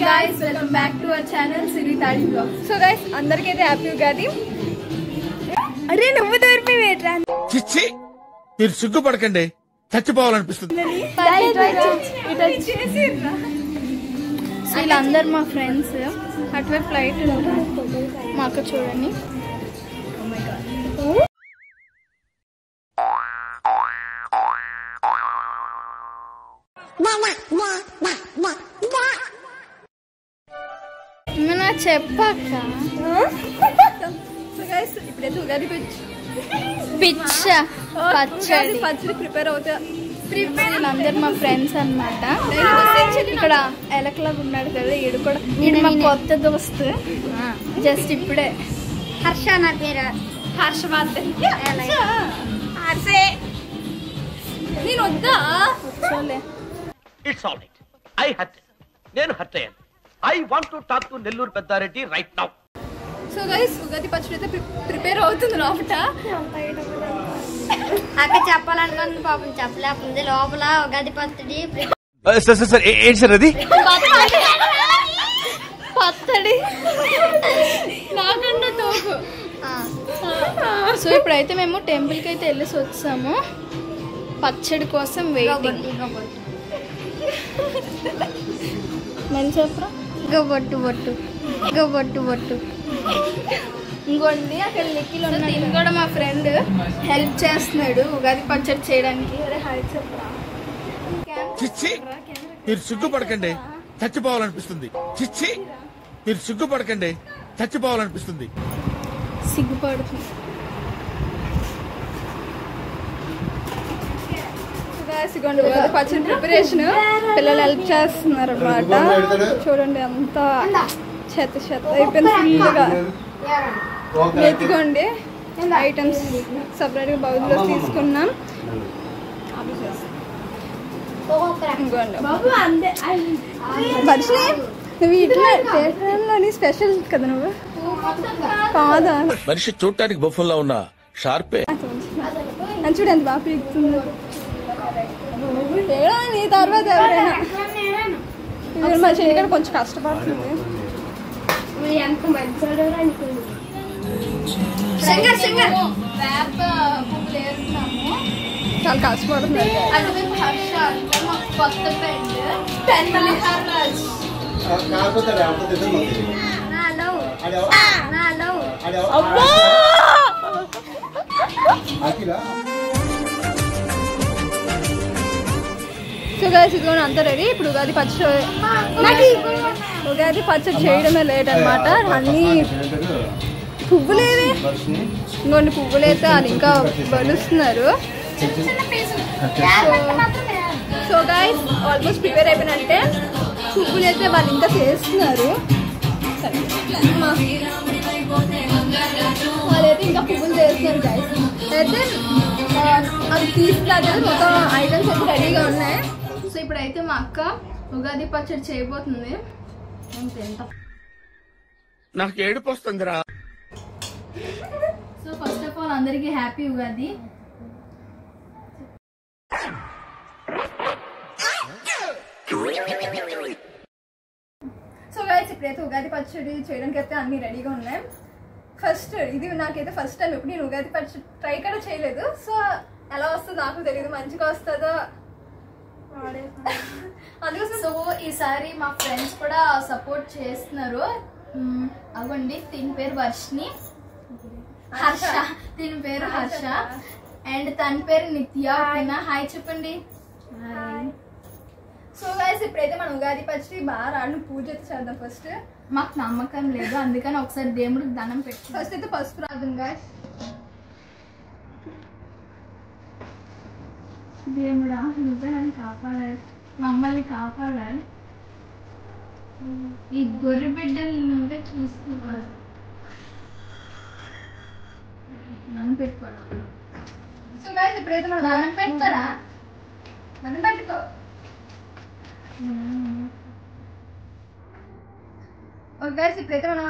guys, welcome back to our channel Siri Tadi Vlog. So guys, అందరికైతే happy Ugadi. అరే నువ్వు దొరికిపోయేట్రా చిచ్చి మీరు సిగ్గుపడకండి చచ్చిపోవాలనిపిస్తుంది. వీళ్ళందరూ మా ఫ్రెండ్స్. అటువైపు ఫ్లైట్ మా అక్క చూడండి. చెప్పాక ఇప్పుడైతే ఉగాది పచ్చడి ప్రిపేర్ అవుతా. వీళ్ళందరూ మా ఫ్రెండ్స్ అన్నమాట. ఇక్కడ ఎలకలాగా ఉన్నాడు కదా, ఈడు కూడా మా కొత్త దోస్తు. జస్ట్ ఇప్పుడే హర్ష నా పేరు. హర్ష నేను వద్దా చూలే. It's all right. నేను హర్ట్ అయ్యాను. I want to talk to Nellore Peddareddy right now. So guys Ugadi పచ్చడి అయితే ప్రిపేర్ అవుతుంది లోపల. అక్క చెప్పాలనుకుంది పాపం చెప్పలేకపోయింది. లోపల ఉగాది పచ్చడి సార్ ఏంటి సార్ అది? పచ్చడి నాకన్నా తోపు. సో ఇప్పుడైతే మేము టెంపుల్కి అయితే వెళ్ళేసి వచ్చాము. పచ్చడి కోసం వెయిటింగ్. మళ్ళీ చెప్పరా? బొట్టు ఇంకోండి అక్కడ లిక్కిలో ఉన్న ఇది కూడా మా ఫ్రెండ్ హెల్ప్ చేస్తున్నాడు ఉగాది పచ్చడి చేయడానికి. చిచ్చి మీరు సిగ్గుపడకండి చచ్చిపోవాలనిపిస్తుంది. చిచ్చి మీరు సిగ్గుపడకండి చచ్చిపోవాలనిపిస్తుంది. సిగ్గుపడుతుంది. ఉగాది పచ్చడి ప్రిపరేషన్ పిల్లలు హెల్ప్ చేస్తున్నారు అన్నమాట. చూడండి అంతా చెత్త అయిపోయింది ఫుల్గా. ఎత్తుకోండి ఐటమ్స్ సపరేట్గా బౌల్లో తీసుకున్నాం. బర్షిని నువ్వు ఇట్లా థియేటర్లోని స్పెషల్ కదా నువ్వు కాదా? మనిషి చూడటానికి బొఫన్లా ఉన్న షార్పే అని చూడు ఎంత బాగా పీకుతుంది. నీ తర్వాత ఎవరైనా మా చెల్లి కొంచెం కష్టపడుతుంది. చాలా కష్టపడుతుంది. సో గైస్ ఇదిగో అంతా రెడీ. ఇప్పుడు ఉగాది పచ్చడి చేయడమే లేట్ అనమాట. అన్ని పువ్వులేవి ఇంకొన్ని పువ్వులు అయితే అది ఇంకా బలుస్తున్నారు. సో గైస్ ఆల్మోస్ట్ ప్రిపేర్ అయిపోయినంటే పువ్వులు అయితే వాళ్ళు ఇంకా చేస్తున్నారు. వాళ్ళైతే ఇంకా పువ్వులు చేస్తున్నారు గైస్. అయితే అది తీసుకురాదు మొత్తం ఐటమ్స్ అయితే రెడీగా ఉన్నాయి. సో ఇప్పుడైతే మా అక్క ఉగాది పచ్చడి చేయబోతుంది. నాకు ఏడుపు వస్తుందిరా. సో ఫస్ట్ ఆఫ్ ఆల్ అందరికి హ్యాపీ ఉగాది. సో గైస్ ఇప్పుడైతే ఉగాది పచ్చడి చేయడానికి అయితే అన్ని రెడీగా ఉన్నాయి. ఫస్ట్ ఇది నాకైతే ఫస్ట్ టైం ఎప్పుడు నేను ఉగాది పచ్చడి ట్రై కూడా చేయలేదు. సో ఎలా వస్తుందో నాకు తెలియదు, మంచిగా వస్తుందో అందుకోసం. సో ఈసారి మా ఫ్రెండ్స్ కూడా సపోర్ట్ చేస్తున్నారు. అవ్వండి దీని పేరు వర్షిని, హర్ష దీని పేరు హర్ష అండ్ తన పేరు నిత్య. హాయ్ చెప్పండి. సో గైస్ ఇప్పుడైతే మనం ఉగాది పచ్చడి బాగా రాడు పూజ అయితే చేద్దాం. ఫస్ట్ మాకు నమ్మకం లేదు, అందుకని ఒకసారి దేవుడికి దండం పెట్టి ఫస్ట్ అయితే పసుపు రాద్దాం గైస్. దేవుడా నువ్వే నన్ను కాపాడాలి, మమ్మల్ని కాపాడాలి. ఈ గొర్రె బిడ్డలు నువ్వే చూసుకోవాలి, నన్ను పెట్టుకోవాలి. సో గైస్ ఇప్పుడైతే మనం దండం పెడతారా? మనం పెట్టుకో. ఇప్పుడైతే మనం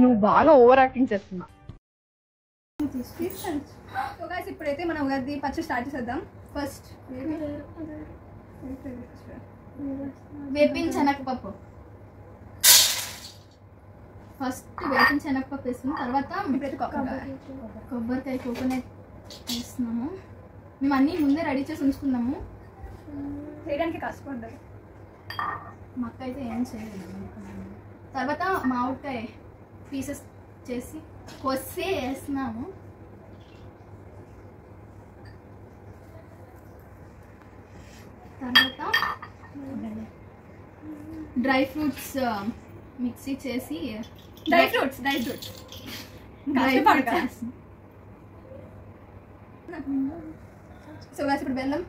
నువ్వు బాగా ఓవర్ యాక్టింగ్ చేస్తున్నా. సో గైస్ ఇప్పుడైతే మనం ఉగాది పచ్చడి స్టార్ట్ చేద్దాం. ఫస్ట్ వేపిన శనగపప్పు. ఫస్ట్ వేపిన శనగపప్పు వేసుకున్న తర్వాత కొబ్బరికాయ కోకోనట్ వేస్తున్నాము. మేము అన్నీ ముందే రెడీ చేసి ఉంచుకున్నాము. చేయడానికి కష్టపడ్డారు. మా అక్క అయితే ఏం చేయలేదు. తర్వాత మామిడికాయ పీసెస్ చేసి కొసి వేస్తున్నాము. తర్వాత డ్రై ఫ్రూట్స్ మిక్సీ చేసి డ్రై ఫ్రూట్స్ సో గాయ్స్ ఇప్పుడు బెల్లం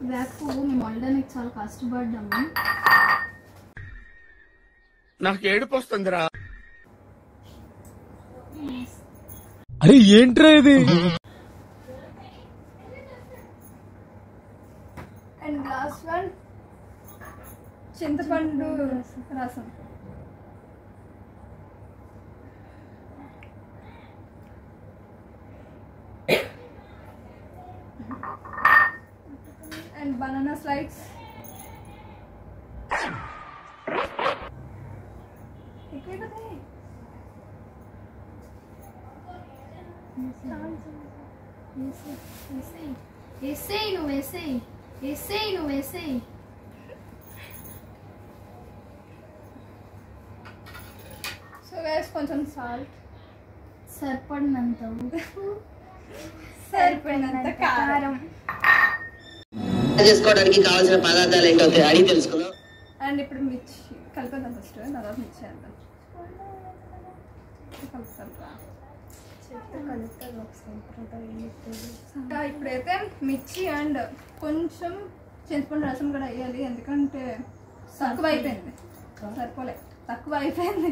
వేప పువ్వు మేము వండడానికి చాలా కష్టపడ్డాము. నాకు ఏడుపు వస్తుందిరా. అరే ఏంట్రా ఇది? అండ్ లాస్ట్ వన్ చింతపండు రసం. And banana slides. వేసేయి. సో గైస్ కొంచెం సాల్ట్, సరిపడినంత ఉప్పు, సరిపోయినంత కారం. చేసుకోవడానికి కావాల్సిన పదార్థాలు ఏంటో అడిగి తెలుసుకుందాం. అండ్ ఇప్పుడు మిర్చి కలిపేద్దాం. ఫస్ట్ తర్వాత మిర్చి వేద్దాం. ఇప్పుడైతే మిర్చి అండ్ కొంచెం చింతపండు రసం కూడా వేయాలి, ఎందుకంటే తక్కువ అయిపోయింది. సరిపోలే, తక్కువ అయిపోయింది.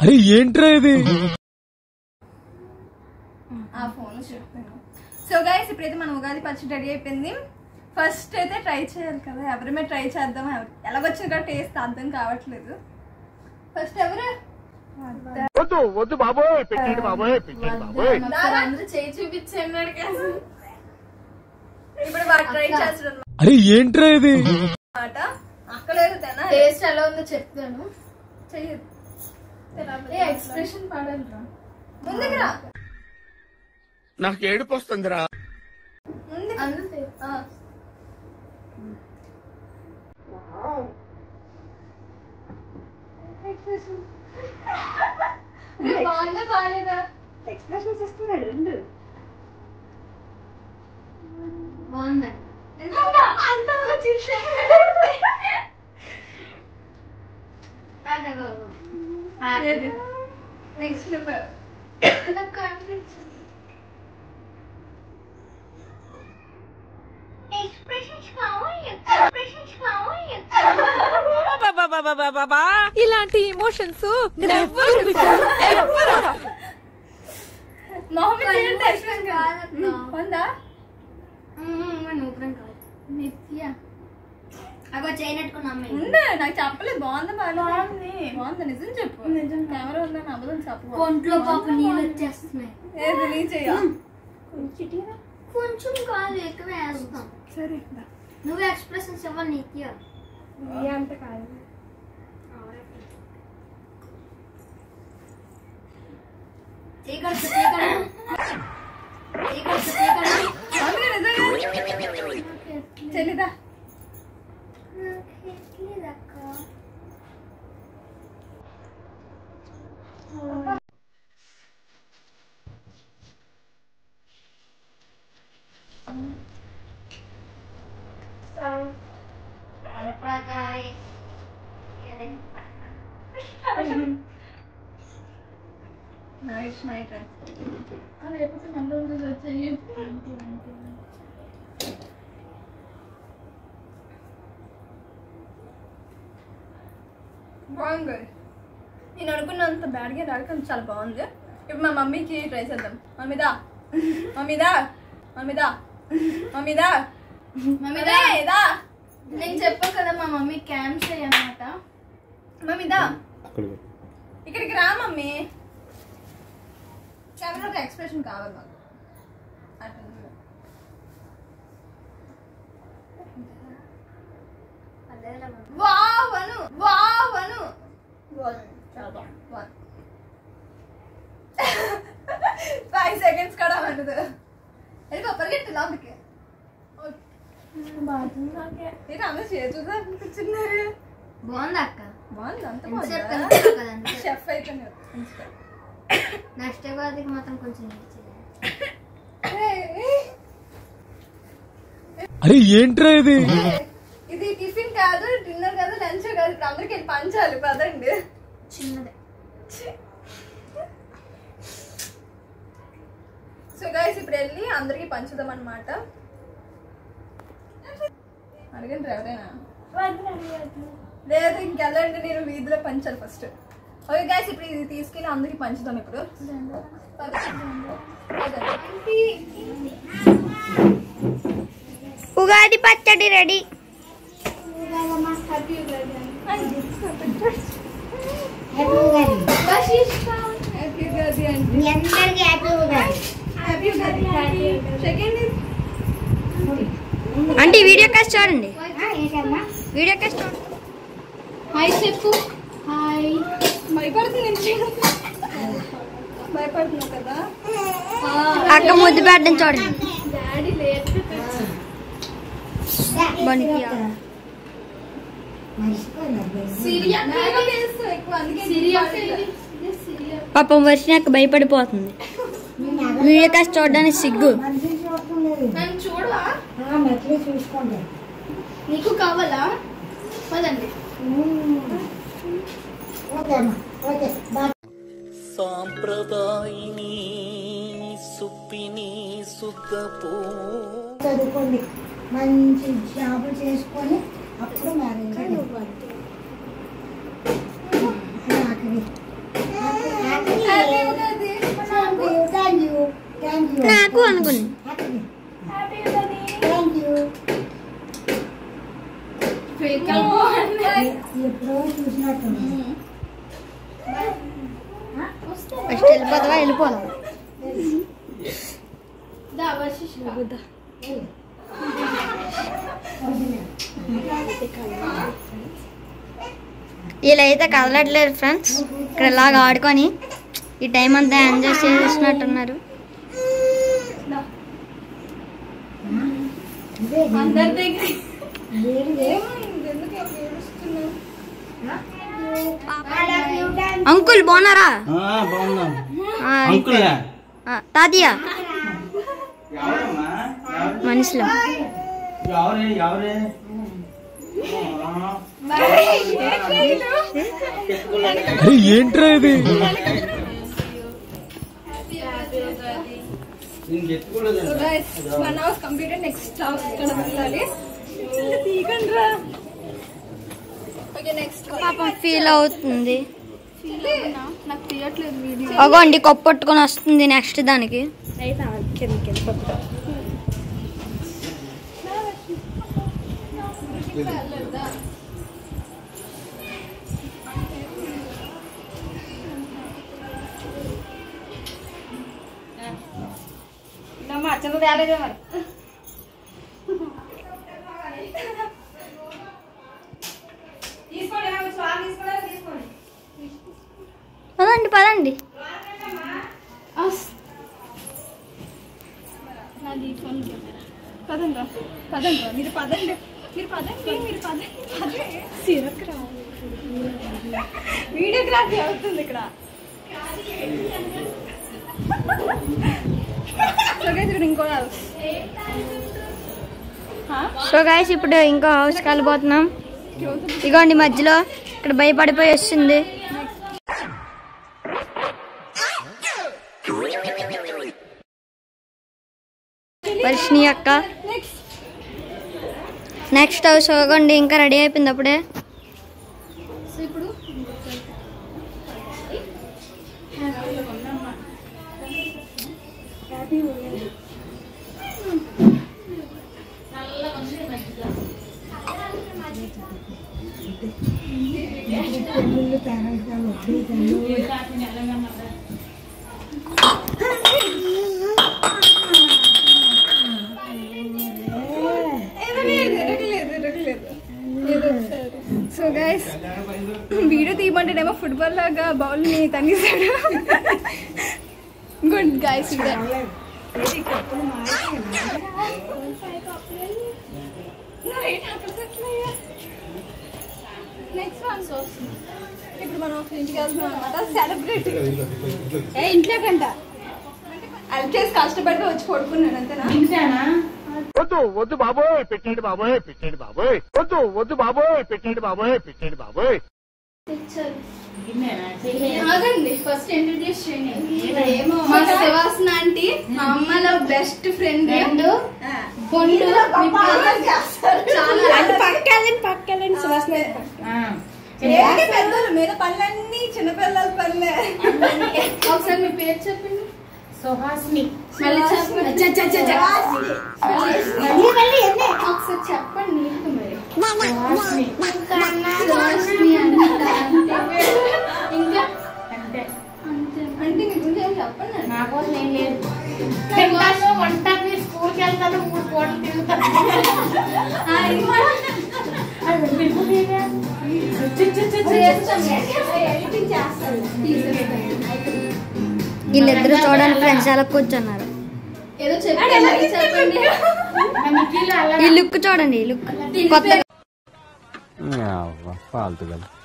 అరే ఏంట్రా ఇది? ఆ ఫోన్ చెప్తాను. సో గైస్ ఇప్పుడైతే మన ఉగాది పచ్చడి రెడీ అయిపోయింది. ఫస్ట్ అయితే ట్రై చేయాలి కదా, ఎవరమే ట్రై చేద్దాం. ఎలాగొచ్చింది కదా టేస్ట్ అర్థం కావట్లేదు. ఫస్ట్ ఎవరు? వద్దు బాబోయ్, పెట్టండి బాబోయ్. అందరూ చేయి చూపించండి. ఇప్పుడు వాడు ట్రై చేస్తాడు అరే ఏంట్రా ఇది? అన్నమాట. అక్కలేదు తన టేస్ట్ ఎలా ఉందో చెప్తాను. చెయ్యదు. ఎక్స్ప్రెషన్ పాడాలిరా. ముందుకు రా. నాకు ఏడుపు వస్తుందిరా. అంతే. బాగుందా బాగాలేదా? ఎక్స్ప్రెషన్స్ ఇస్తున్నాడు. రెండు బాగుందా? నెక్స్ట్ ఇలాంటి ఎమోషన్స్ అగో చేయనట్టుకున్నా నాకు చెప్పలేదు. బాగుందా బాగుంది? బాగుంది. నిజం చెప్పు. నిజం కెమెరా ఉందని అబద్ధం చెప్పు. ఒంట్లో పాప నీళ్ళు వచ్చేస్తున్నాయి. ఏది నీ చెయ్య? కొంచెం కాదు, ఎక్కువ వేస్తాం. సరే నువ్వు ఎక్స్ప్రెషన్స్ ఇవ్వాలి. నిత్య అంత కాదు. చెల్లిదా నైట్ నైట్ లేకపోతే మళ్ళీ రోజు వచ్చాయి. బాగుంది. నేను అనుకున్నంత బ్యాడ్గా రాదు, కానీ చాలా బాగుంది. ఇప్పుడు మా మమ్మీకి ట్రై చేద్దాం. మమ్మీదా మమ్మీదా మమ్మీదా మమ్మీదా మమ్మీ దా నేను చెప్పాను కదా మా మమ్మీ క్యాన్సర్ అన్నమాట. మమ్మీ దా ఇక్కడికి రా మమ్మీ. కెమెరా ఒక ఎక్స్ప్రెషన్ కావాలి మాకు. వావ్ అను 5 seconds కూడా ఉండదు. వెళ్ళి పరిగెట్టు లోపలికి. అందరూ చేతులు అనిపించున్నారు. బాగుంది అక్క. బాగుంది అంత షెఫ్ అయిపోయింది. నెక్స్ట్ వారికి మాత్రం కొంచెం అరే ఏంట్రా ఇది? ఇది టిఫిన్ కాదు, డిన్నర్ కాదు, లంచ్ కాదు. ఇప్పుడు అందరికి వెళ్ళి పంచాలి పదండి. చిన్నదే. సో గైస్ ఇప్పుడు వెళ్ళి అందరికి పంచుదాం అన్నమాట. అడగండి ఎవరైనా. లేదు ఇంకెళ్ళండి, నేను వీధిలో పంచాలి ఫస్ట్. ఓకే గైస్ ఇప్పుడు ఇది తీసుకెళ్ళి అందరికి పంచుదాం. ఇప్పుడు ఉగాది పచ్చడి రెడీ. అంటే వీడియో కాస్ట్ చూడండి. వీడియో కాస్ట్ చూడండి. హాయ్ చెప్పు. హాయ్. భయపడుతున్నావు కదా అక్క ముద్దు పెట్టడం చూడండి. డాడీ లేట్ పాపం వర్షం అక్క భయపడిపోతుంది. వీడియో కాస్ట్ చూడడానికి సిగ్గు. చూడవా? నీకు కావాలా? పదండి. సాంప్రదాయిని సుప్పిని సుఖపో చదువుకోండి, మంచి జాబ్ చేసుకొని అప్పుడు మ్యారేజ్. నాకు అనుకుని ఎప్పుడో చూసినట్టు. ఫస్ట్ వెళ్ళిపోతావా? వెళ్ళిపోదాం. ఇలా అయితే కదలట్లేదు ఫ్రెండ్స్. ఇక్కడ ఇలాగా ఆడుకొని ఈ టైం అంతా ఎంజాయ్ చేసినట్టున్నారు. అంకుల్ బాగున్నారా? తాతయ్య మనిషిలో అరే ఏంట్రా ఇది? పాపం ఫీల్ అవుతుంది. నాకు తీయట్లేదు వీడియో. అగోండి కొప్పట్టుకొని వస్తుంది నెక్స్ట్ దానికి. పదండి పదండి. పదండి పదండి మీరు పదండి మీరు పదండి మీరు పదండి వీడియోగ్రఫీ అవుతుంది ఇక్కడ. ఇంకో సో గైస్ ఇప్పుడు ఇంకో హౌస్ కలిపోతున్నాం. ఇగోండి మధ్యలో ఇక్కడ భయపడిపోయి వస్తుంది. వర్షిణి అక్క నెక్స్ట్ హౌస్ ఇగోండి ఇంకా రెడీ అయిపోయింది అప్పుడే. పెళ్ళిళ్ళు పేరెంటాలు సో గైస్ వీడియో తీయమంటేనేమో ఫుట్బాల్ లాగా బౌల్ ని తనిసాడు. గుడ్ గైస్ ఇదే నెక్స్ట్ వన్ సోస్. ఇప్పుడు మనం ఇంటికి వెళ్తున్నాం అనమాట. సెలబ్రిటీ ఇంట్లో కంట హెల్ప్ చేసి కష్టపడి వచ్చి కొడుకున్నాడు అంతేనా? వద్దు వద్దు బాబోయ్ పెట్టండి బాబోయ్ పెట్టండి బాబోయ్ వద్దు వద్దు బాబోయ్ పెట్టండి బాబోయ్ పెట్టండి బాబోయ్. ఫస్ట్ ఇంట్రడ్యూస్ చేయండి. మా సువాసన ఆంటీ మా అమ్మలో బెస్ట్ ఫ్రెండ్. పెద్దలు మీద పనులన్నీ చిన్నపిల్లల పనులే. ఒకసారి మీ పేరు చెప్పండి. సుహాసిని. మళ్ళీ చెప్పండి. ఒకసారి చెప్పండి. ఇంకా అంటే అంటే మీ గురించి ఏం చెప్పండి. నా కోసం ఏం లేదు. తింటాను, వంటకి, స్కూల్కి వెళ్తాను, 3 పూటలు తింటాను. వీళ్ళిద్దరు చూడండి ఫ్రెండ్స్ ఎలా కూర్చున్నారు. ఏదో చెప్పండి. ఈ లుక్ చూడండి, ఈ లుక్ కొత్త.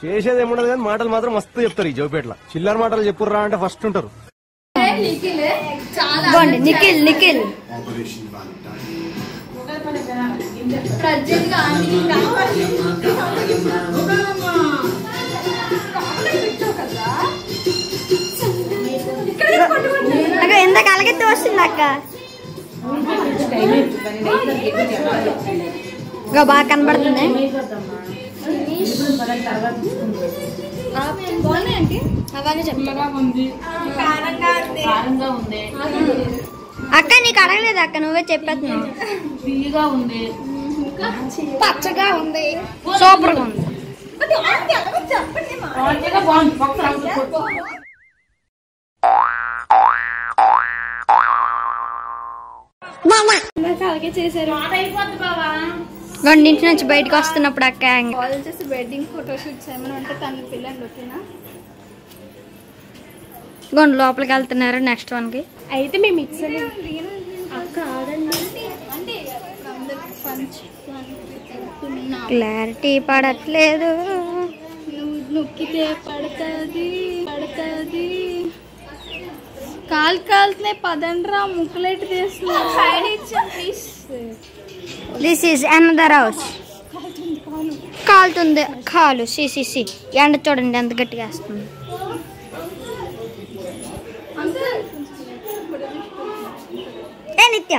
చేసేది ఏముండదు కానీ మాటలు మాత్రం మస్తు చెప్తారు ఈ జోపేట్ల. చిల్లర మాటలు చెప్పుర్రా అంటే ఫస్ట్ ఉంటారు. బాగుంది. నిఖిల్ నిఖిల్ ప్రజెంట్ గా అక్క ఎంతకు అలాగే వస్తుంది అక్క. ఇంకా బాగా కనబడుతుంది. బాగున్నాయండి. అవన్నీ చెప్తా. కారంగా ఉంది, అక్క నీకు అడగలేదు అక్క, నువ్వే చెప్పేస్తున్నావు. తీయగా ఉంది, పచ్చగా ఉంది, సూపర్ గా ఉంది. అలాగే చేశారు. రెండింటి నుంచి బయటకు వస్తున్నప్పుడు అక్క కాల్ చేసి వెడ్డింగ్ ఫోటోషూట్స్ ఏమైనా ఉంటే తన పిల్లలు ఓకేనా. గొండు లోపలికి వెళ్తున్నారు నెక్స్ట్ వన్ కి. అయితే మేము మిక్సర్ అక్క ఆడండి అంటే క్లారిటీ పడట్లేదు. నువ్వు నొక్కితే పడుతుంది పడుతుంది. కాలుతున్నాయి పదండ్రా. ముక్కులెట్టి తీస్తున్నా. సైడ్ ఇచ్చాను please. This is another house. కాలుతుంది కాలు. సిసిసి ఎండ చూడండి ఎంత గట్టిగా వేస్తుంది. ఏ నిత్య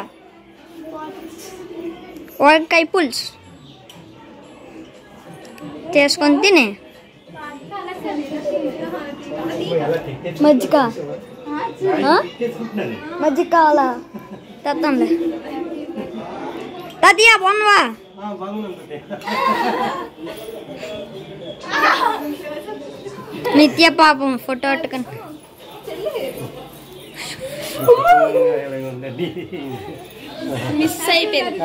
వంకాయ పులుసు చేసుకొని తినే. మజ్జిగ మజ్జిగ కావాలా? తెద్దాంలే. తదియా బాగున్నావా? నిత్య పాపం ఫోటో పట్టుకొని మిస్ అయిపోయింది.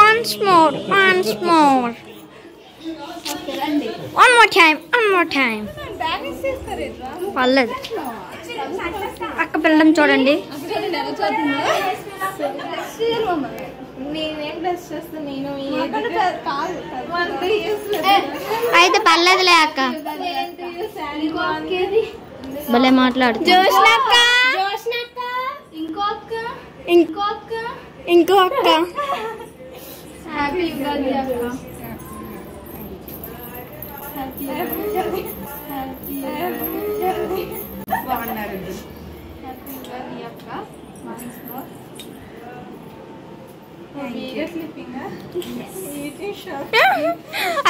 Once more. One more time. పర్లేదు. అక్క పిల్లం చూడండి. నేనేం డ్రెస్ చేస్తాను. నేను అయితే పర్లేదులే అక్క. భలే మాట్లాడు. ఇంకో అక్క. హ్యాపీ ఉగాది అక్క.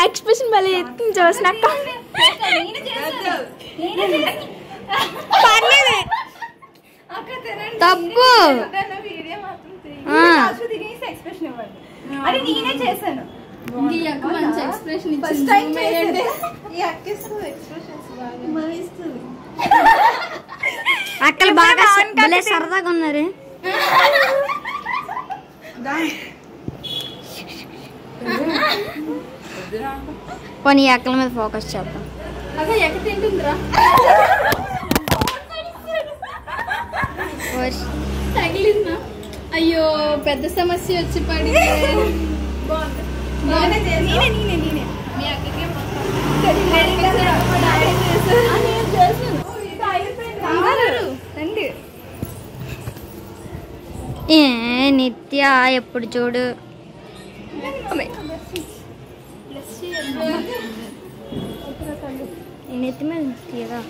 ఎక్స్ప్రెషన్ భలే ఎత్తుంది చూసినాక. పర్లేదు తప్పు. ఎక్స్ప్రెషన్ ఇవ్వండి. అది నేనే చేశాను. ఈ అక్క మంచి ఎక్స్ప్రెషన్ ఫస్ట్ టైం చేయండి ఈ అక్కిస్తుంది ఎక్స్ప్రెషన్స్ బాగా ఇస్తుంది అక్కలు బాగా భలే సరదాగా ఉన్నారు పోనీ ఈ అక్కల మీద ఫోకస్ చేద్దాం అదే ఎక్క తింటుందిరా తగిలిందా అయ్యో పెద్ద సమస్య వచ్చి పడి మీ అక్కకి ఏ నిత్య ఎప్పుడు చూడు నెత్తి మీద నిత్యగా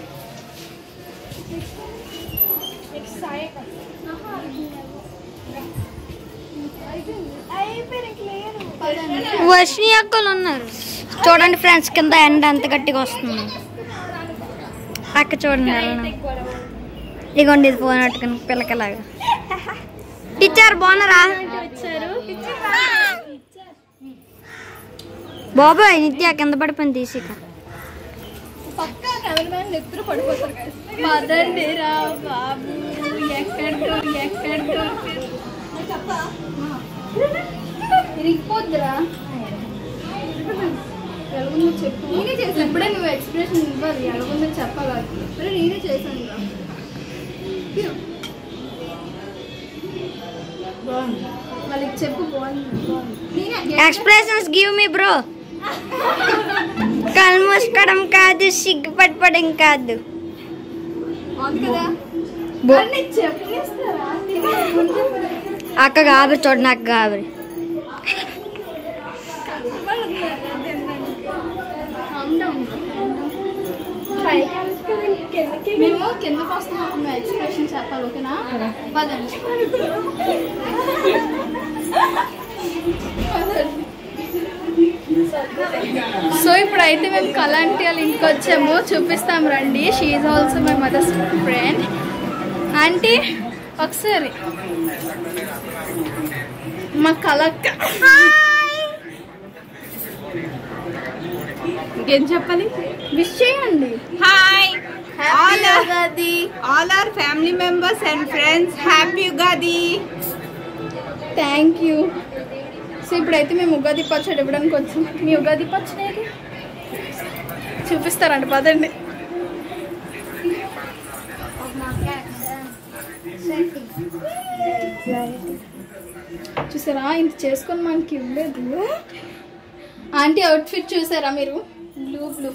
వర్షిణి అక్కలు ఉన్నారు చూడండి ఫ్రెండ్స్ కింద ఎండ ఎంత గట్టిగా వస్తుంది అక్క చూడండి ఇగోండి ఇది ఫోన్ పట్టుకుని పిల్లకలాగా టీచర్ బాగున్నారా బాబాయ్ నిత్య కింద పడిపోయింది తీసిక పక్కా కెమెరామెన్ ఎత్తురు పడిపోతారు పదండి రా బాబు ఎక్కడికో ఇరిగిపోద్దురా ఎలాగుందో చెప్పు నేనే చేసాను ఇప్పుడే నువ్వు ఎక్స్ప్రెషన్ ఇవ్వాలి ఎలాగుందో చెప్పాలి మరి నేనే చేశాను రా వాళ్ళకి చెప్పు బాగుంది ఎక్స్ప్రెషన్స్ గివ్ మీ బ్రో కళ్ళు మూసుకోవడం కాదు సిగ్గుపడిపోవడం కాదు అక్క గాబరి చూడండి అక్క గాబరి మేము కిందకు వస్తున్నాం ఎక్స్ప్రెషన్ చెప్పాలి ఓకేనా పదండి సో ఇప్పుడైతే మేము కలాంటి వాళ్ళ ఇంటికి వచ్చాము చూపిస్తాం రండి she is also my mother's friend aunty ఒకసారి మా కలక్క ఇంకేం చెప్పాలి విష్ చేయండి hi happy Ugadi all our family members and friends happy Ugadi thank you so ఇప్పుడైతే మేము ఉగాది పచ్చడి ఇవ్వడానికి వచ్చాం మీ ఉగాది పచ్చడి ఏది చూపిస్తారండి పదండి చూసారా ఇంత చేసుకొని మనకి ఇవ్వలేదు ఆంటీ అవుట్ఫిట్ చూసారా మీరు బ్లూ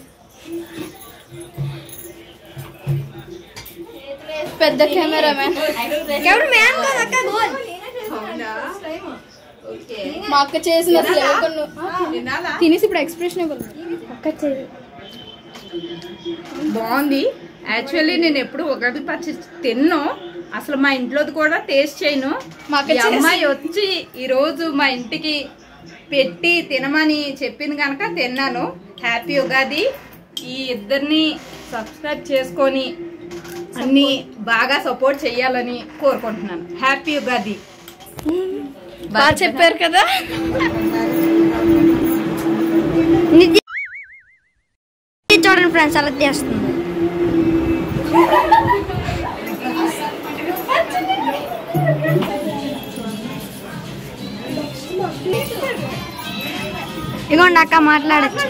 పెద్ద కెమెరామెన్ మా అక్క చేసిన తినేసి ఇప్పుడు ఎక్స్ప్రెషన్ ఇవ్వాలి బాగుంది యాక్చువల్లీ నేను ఎప్పుడు ఉగాది పచ్చడి తిన్నాను అసలు మా ఇంట్లోది కూడా టేస్ట్ చేయను ఈ అమ్మాయి వచ్చి ఈరోజు మా ఇంటికి పెట్టి తినమని చెప్పింది కనుక తిన్నాను హ్యాపీ ఉగాది ఈ ఇద్దరిని సబ్స్క్రైబ్ చేసుకొని అన్ని బాగా సపోర్ట్ చేయాలని కోరుకుంటున్నాను హ్యాపీ ఉగాది బాగా చెప్పారు కదా చూడండి ఫ్రెండ్స్ అలా చేస్తుంది ఇగోండి అక్క మాట్లాడచ్చు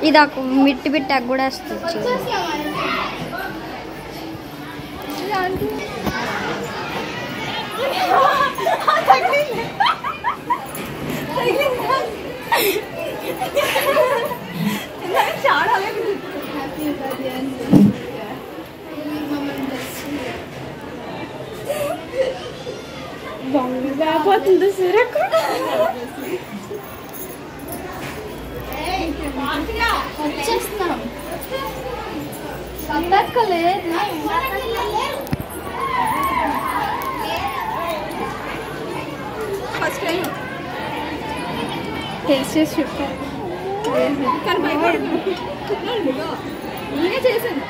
ఇది ఒక మిట్టి బిట్టి అక్క కూడా వస్తుంది పోతుంది సూరకు వచ్చేస్తున్నాం లేదు ఫస్ట్ టైం టేస్ట్ చేసి చెప్పాను నేనే చేశాను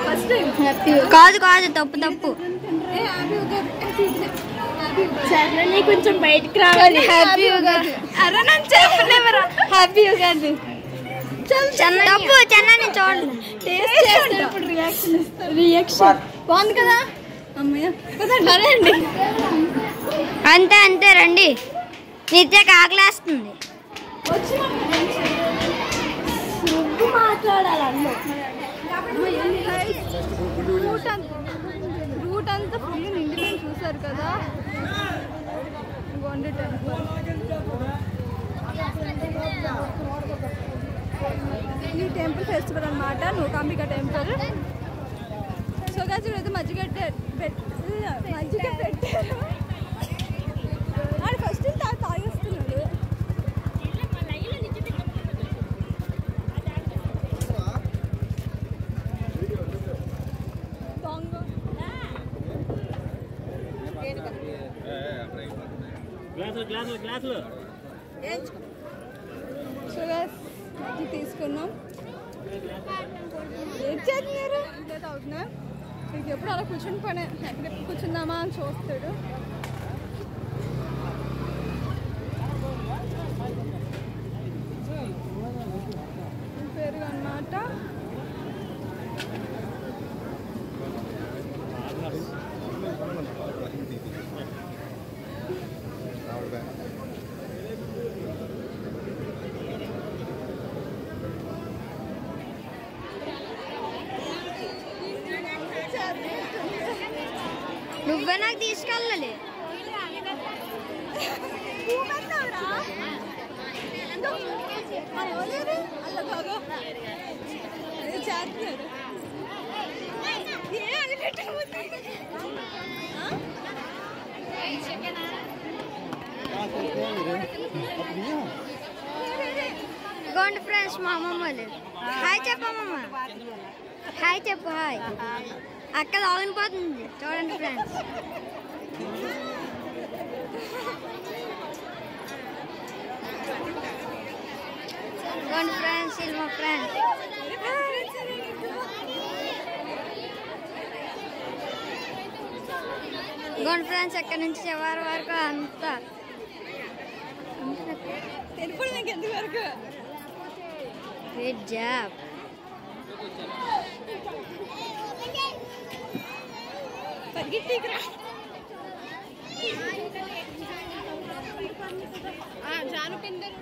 ఫస్ట్ టైం హ్యాపీ కాదు కాదు తప్పు తప్పు కొంచెం బయటికి రావాలి. హ్యాపీ ఉగాది. అరే నన్ను చెప్పలేవరా. హ్యాపీ ఉగాది. డబ్బు చెన్నై చూడండి. టేస్ట్ చేస్తే ఇప్పుడు రియాక్షన్ ఇస్తారు. రియాక్షన్ బాగుంది కదా అమ్మయ్య. అండి అంతే అంతే రండి. నిత్యకి ఆకలేస్తుంది. రూట్ అంతా ఫుల్ నిండిపోయి చూసారు కదా. గోండి టెంపుల్ ఈ టెంపుల్ ఫెస్టివల్ అనమాట. నూకాంబిక టెంపుల్. సో గాజు అయితే మజ్జిగ పెట్టారు. ఫస్ట్ తాగేస్తున్నాడు. సో గాయ్స్ ఇది తీసుకున్నాం. ఏం చేస్తున్నారు? ఇదే తాగుతున్నా. మీకు ఎప్పుడు అలా కూర్చుని పని ఎక్కడ కూర్చుందామా అని చూస్తాడు. పెరుగు అన్నమాట. నువ్వే నాకు తీసుకెళ్ళాలి. గోండి ఫ్రెండ్స్ మా అమ్మమ్మ వాళ్ళు. హాయ్ చెప్పమ్మమ్మ. హాయ్ చెప్పు. హాయ్ అక్క ఆగిపోతుంది చూడండి ఫ్రెండ్స్. గోండి ఫ్రెండ్స్ ఇది మా ఫ్రెండ్స్. గోండి ఫ్రెండ్స్ ఎక్కడి నుంచి చివరి వరకు అంతా గుడ్ జాబ్. జాను పిందరు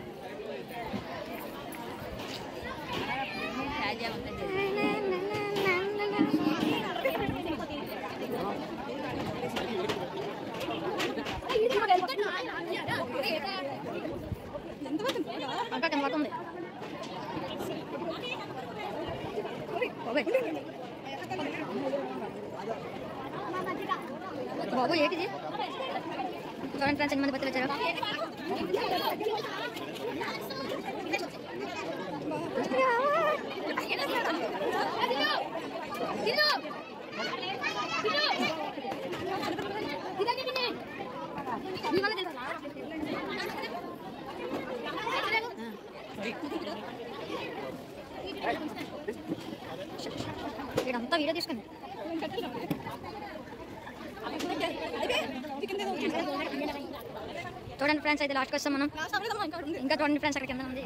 బాబు ఏంటిది చూడండి ఫ్రెండ్స్ ఎన్ని మంది పత్తులు వచ్చారు. ఇదంతా వీడియో తీసుకుంది. చూడండి ఫ్రెండ్స్ అయితే లాస్ట్కి వస్తాం మనం. ఇంకా చూడండి ఫ్రెండ్స్ అక్కడ కింద ఉంది.